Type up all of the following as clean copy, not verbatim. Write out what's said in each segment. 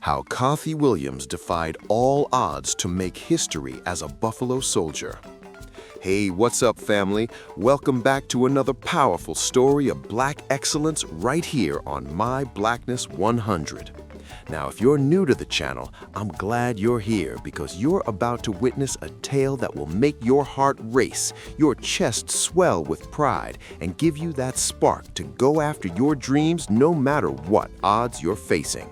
How Carthy Williams defied all odds to make history as a Buffalo Soldier. Hey, what's up, family? Welcome back to another powerful story of Black excellence right here on My Blackness 100. Now, if you're new to the channel, I'm glad you're here because you're about to witness a tale that will make your heart race, your chest swell with pride, and give you that spark to go after your dreams no matter what odds you're facing.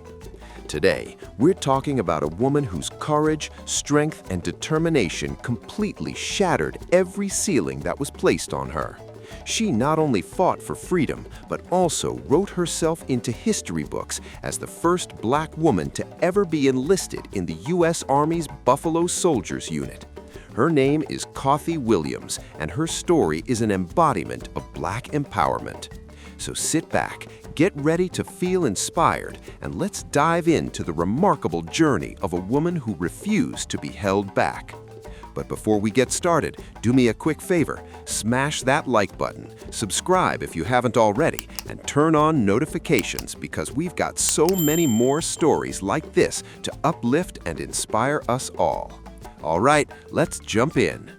Today, we're talking about a woman whose courage, strength, and determination completely shattered every ceiling that was placed on her. She not only fought for freedom, but also wrote herself into history books as the first Black woman to ever be enlisted in the U.S. Army's Buffalo Soldiers unit. Her name is Carthy Williams, and her story is an embodiment of Black empowerment. So sit back, get ready to feel inspired, and let's dive into the remarkable journey of a woman who refused to be held back. But before we get started, do me a quick favor, smash that like button, subscribe if you haven't already, and turn on notifications because we've got so many more stories like this to uplift and inspire us all. All right, let's jump in.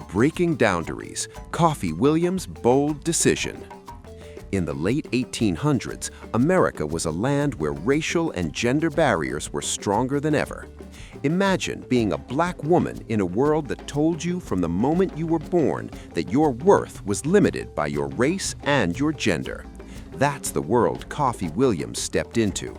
Breaking Boundaries, Carthy Williams' bold decision. In the late 1800s, America was a land where racial and gender barriers were stronger than ever. Imagine being a Black woman in a world that told you from the moment you were born that your worth was limited by your race and your gender. That's the world Carthy Williams stepped into.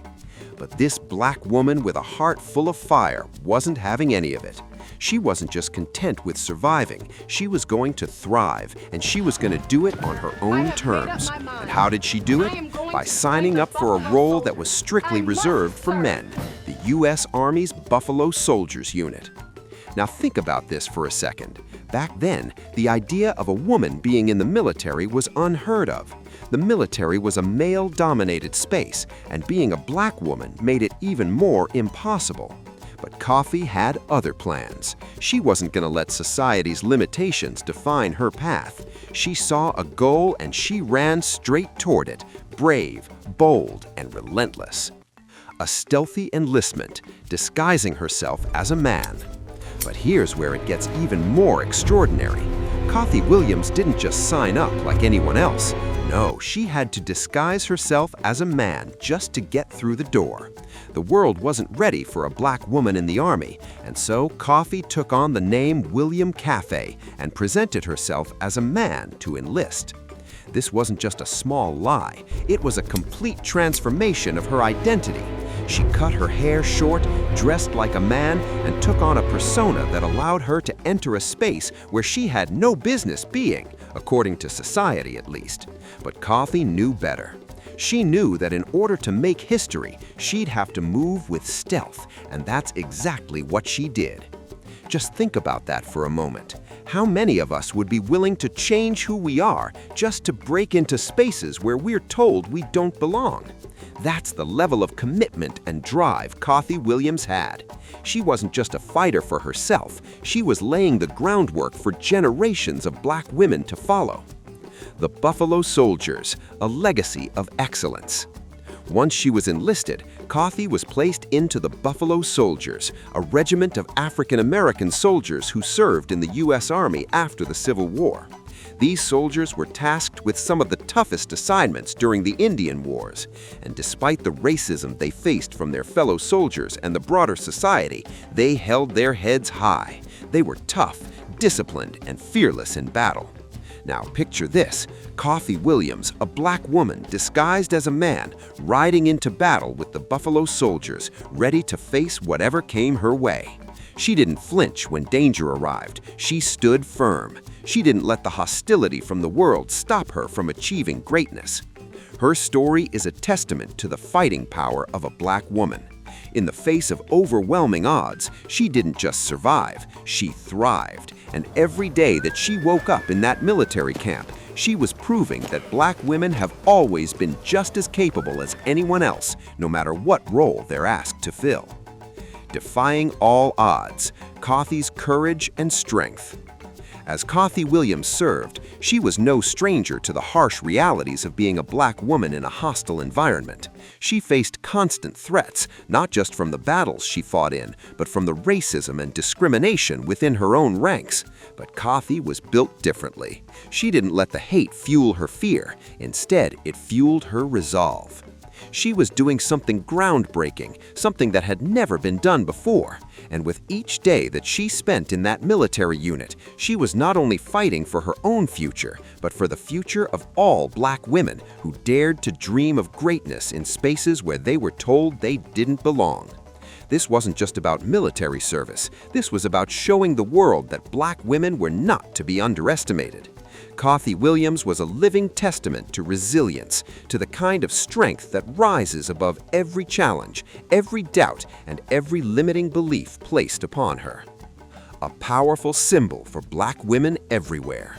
But this Black woman with a heart full of fire wasn't having any of it. She wasn't just content with surviving, she was going to thrive, and she was going to do it on her own terms. And how did she do it? By signing up for a role that was strictly reserved for men, the U.S. Army's Buffalo Soldiers unit. Now think about this for a second. Back then, the idea of a woman being in the military was unheard of. The military was a male-dominated space, and being a Black woman made it even more impossible. But Carthy had other plans. She wasn't going to let society's limitations define her path. She saw a goal and she ran straight toward it, brave, bold, and relentless. A stealthy enlistment, disguising herself as a man. But here's where it gets even more extraordinary. Carthy Williams didn't just sign up like anyone else. No, she had to disguise herself as a man just to get through the door. The world wasn't ready for a Black woman in the Army, and so Carthy took on the name William Caffey and presented herself as a man to enlist. This wasn't just a small lie, it was a complete transformation of her identity. She cut her hair short, dressed like a man, and took on a persona that allowed her to enter a space where she had no business being, according to society at least. But Carthy knew better. She knew that in order to make history, she'd have to move with stealth, and that's exactly what she did. Just think about that for a moment. How many of us would be willing to change who we are just to break into spaces where we're told we don't belong? That's the level of commitment and drive Carthy Williams had. She wasn't just a fighter for herself, she was laying the groundwork for generations of Black women to follow. The Buffalo Soldiers, a legacy of excellence. Once she was enlisted, Carthy was placed into the Buffalo Soldiers, a regiment of African American soldiers who served in the U.S. Army after the Civil War. These soldiers were tasked with some of the toughest assignments during the Indian Wars, and despite the racism they faced from their fellow soldiers and the broader society, they held their heads high. They were tough, disciplined, and fearless in battle. Now picture this, Carthy Williams, a Black woman disguised as a man, riding into battle with the Buffalo Soldiers, ready to face whatever came her way. She didn't flinch when danger arrived. She stood firm. She didn't let the hostility from the world stop her from achieving greatness. Her story is a testament to the fighting power of a Black woman. In the face of overwhelming odds, she didn't just survive, she thrived. And every day that she woke up in that military camp, she was proving that Black women have always been just as capable as anyone else, no matter what role they're asked to fill. Defying all odds, Carthy's courage and strength. As Carthy Williams served, she was no stranger to the harsh realities of being a black woman in a hostile environment. She faced constant threats, not just from the battles she fought in, but from the racism and discrimination within her own ranks. But Carthy was built differently. She didn't let the hate fuel her fear. Instead, it fueled her resolve. She was doing something groundbreaking, something that had never been done before. And with each day that she spent in that military unit, she was not only fighting for her own future, but for the future of all black women who dared to dream of greatness in spaces where they were told they didn't belong. This wasn't just about military service. This was about showing the world that black women were not to be underestimated. Carthy Williams was a living testament to resilience, to the kind of strength that rises above every challenge, every doubt, and every limiting belief placed upon her. A powerful symbol for black women everywhere.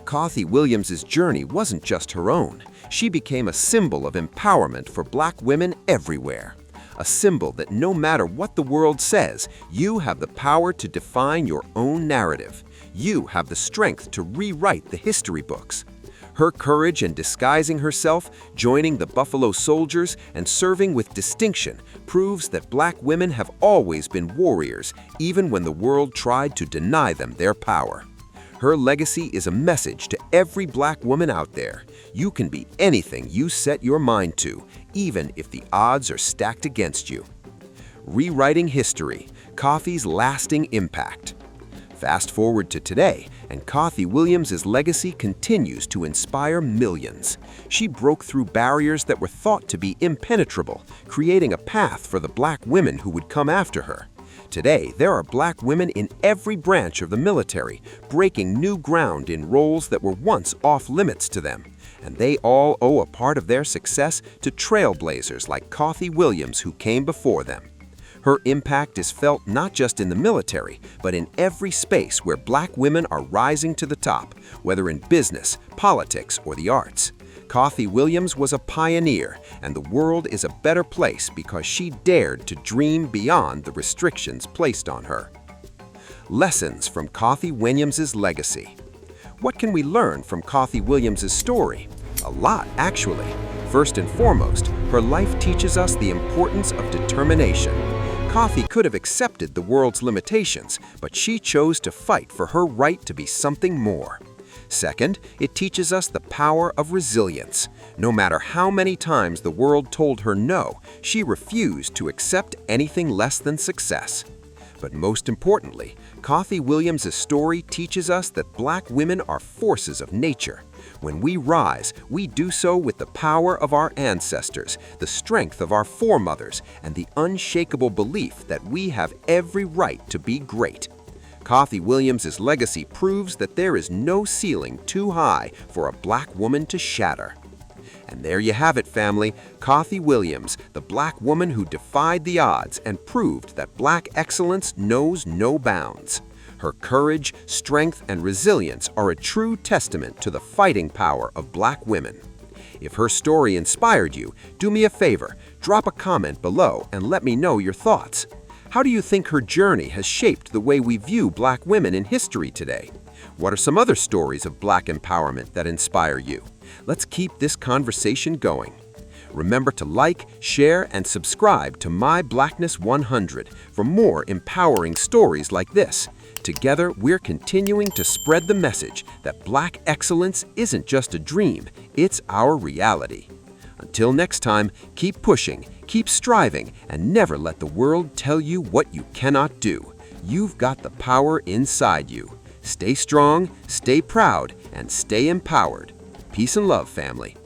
Carthy Williams' journey wasn't just her own. She became a symbol of empowerment for black women everywhere. A symbol that no matter what the world says, you have the power to define your own narrative. You have the strength to rewrite the history books. Her courage in disguising herself, joining the Buffalo Soldiers, and serving with distinction proves that black women have always been warriors, even when the world tried to deny them their power. Her legacy is a message to every black woman out there. You can be anything you set your mind to, even if the odds are stacked against you. Rewriting history, Carthy's lasting impact. Fast forward to today, and Carthy Williams' legacy continues to inspire millions. She broke through barriers that were thought to be impenetrable, creating a path for the black women who would come after her. Today, there are black women in every branch of the military, breaking new ground in roles that were once off-limits to them. And they all owe a part of their success to trailblazers like Carthy Williams who came before them. Her impact is felt not just in the military, but in every space where black women are rising to the top, whether in business, politics, or the arts. Carthy Williams was a pioneer, and the world is a better place because she dared to dream beyond the restrictions placed on her. Lessons from Carthy Williams' legacy. What can we learn from Carthy Williams' story? A lot, actually. First and foremost, her life teaches us the importance of determination. Carthy could have accepted the world's limitations, but she chose to fight for her right to be something more. Second, it teaches us the power of resilience. No matter how many times the world told her no, she refused to accept anything less than success. But most importantly, Carthy Williams' story teaches us that black women are forces of nature. When we rise, we do so with the power of our ancestors, the strength of our foremothers, and the unshakable belief that we have every right to be great. Carthy Williams' legacy proves that there is no ceiling too high for a black woman to shatter. And there you have it, family. Carthy Williams, the black woman who defied the odds and proved that black excellence knows no bounds. Her courage, strength, and resilience are a true testament to the fighting power of black women. If her story inspired you, do me a favor, drop a comment below and let me know your thoughts. How do you think her journey has shaped the way we view black women in history today? What are some other stories of black empowerment that inspire you? Let's keep this conversation going. Remember to like, share, and subscribe to My Blackness 100 for more empowering stories like this. Together, we're continuing to spread the message that black excellence isn't just a dream, it's our reality. Until next time, keep pushing, keep striving, and never let the world tell you what you cannot do. You've got the power inside you. Stay strong, stay proud, and stay empowered. Peace and love, family.